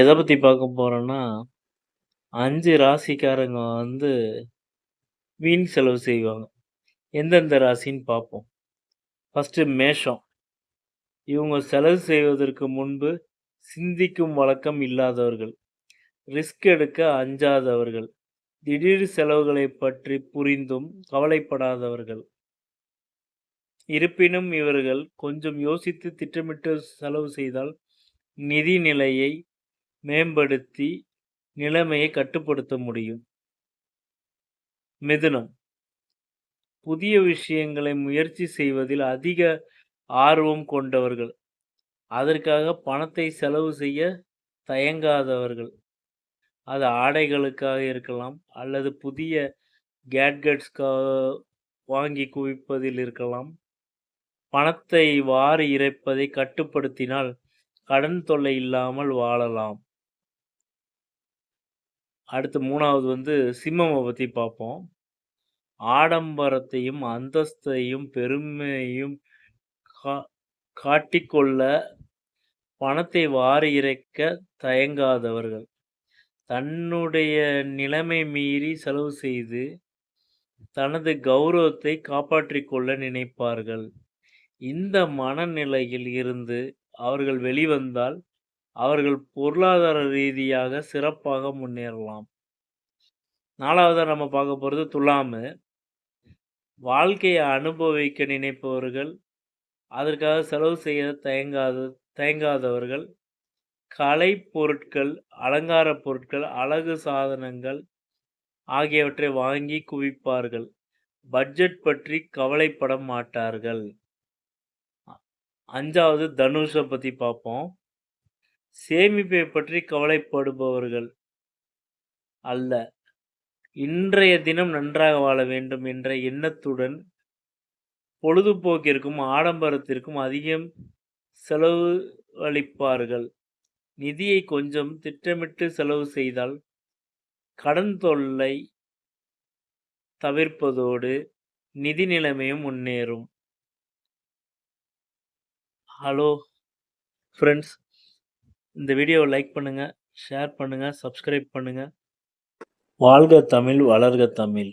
எத பத்தி பார்க்க போறோம்னா, 5 ராசிக்காரங்க வீண் செலவு செய்வாங்க. எந்தெந்த ராசின்னு பார்ப்போம். ஃபர்ஸ்ட்டு மேஷம். இவங்க செலவு செய்வதற்கு முன்பு சிந்திக்கும் வழக்கம் இல்லாதவர்கள். ரிஸ்க் எடுக்க அஞ்சாதவர்கள். திடீர் செலவுகளைப் பற்றி புரிந்தும் கவலைப்படாதவர்கள். இருப்பினும் இவர்கள் கொஞ்சம் யோசித்து திட்டமிட்டு செலவு செய்தால் நிதி நிலையை மேம்படுத்தி நிலைமையை கட்டுப்படுத்த முடியும். மிதுனம். புதிய விஷயங்களை முயற்சி செய்வதில் அதிக ஆர்வம் கொண்டவர்கள். அதற்காக பணத்தை செலவு செய்ய தயங்காதவர்கள். அது ஆடைகளுக்காக இருக்கலாம், அல்லது புதிய கேட்கெட்ஸ்க்காக வாங்கி குவிப்பதில் இருக்கலாம். பணத்தை வாரி இறைப்பதை கட்டுப்படுத்தினால் கடன் தொல்லை இல்லாமல் வாழலாம். அடுத்து 3வது சிம்மம பத்தி பார்ப்போம். ஆடம்பரத்தையும், அந்தஸ்தையும், பெருமையையும் கா காட்டிக்கொள்ள பணத்தை வாரி இறைக்க தயங்காதவர்கள். தன்னுடைய நிலைமை மீறி செலவு செய்து, தனது கௌரவத்தை காப்பாற்றிக் கொள்ள நினைப்பார்கள். இந்த மனநிலையில் இருந்து அவர்கள் வெளிவந்தால், அவர்கள் பொருளாதார ரீதியாக சிறப்பாக முன்னேறலாம். 4வதா நம்ம பார்க்க போறது துலாமு. வாழ்க்கைய அனுபவிக்க நினைப்பவர்கள், அதற்காக செலவு செய்ய தயங்காதவர்கள். கலைப் பொருட்கள், அலங்கார பொருட்கள், அழகு சாதனங்கள் ஆகியவற்றை வாங்கி குவிப்பார்கள். பட்ஜெட் பற்றி கவலைப்பட மாட்டார்கள். 5வது தனுஷ பத்தி பார்ப்போம். சேமிப்பை பற்றி கவலைப்படுபவர்கள் அல்ல. இன்றைய தினம் நன்றாக வாழ வேண்டும் என்ற எண்ணத்துடன் பொழுதுபோக்கிற்கும், ஆடம்பரத்திற்கும் அதிகம் செலவழிப்பார்கள். நிதியை கொஞ்சம் திட்டமிட்டு செலவு செய்தால் கடன் தொல்லை தவிர்ப்பதோடு நிதி நிலைமையும் முன்னேறும். ஹலோ ஃப்ரெண்ட்ஸ், இந்த வீடியோவை லைக் பண்ணுங்க, ஷேர் பண்ணுங்க, சப்ஸ்கிரைப் பண்ணுங்க. வாழ்க தமிழ், வளர்க தமிழ்.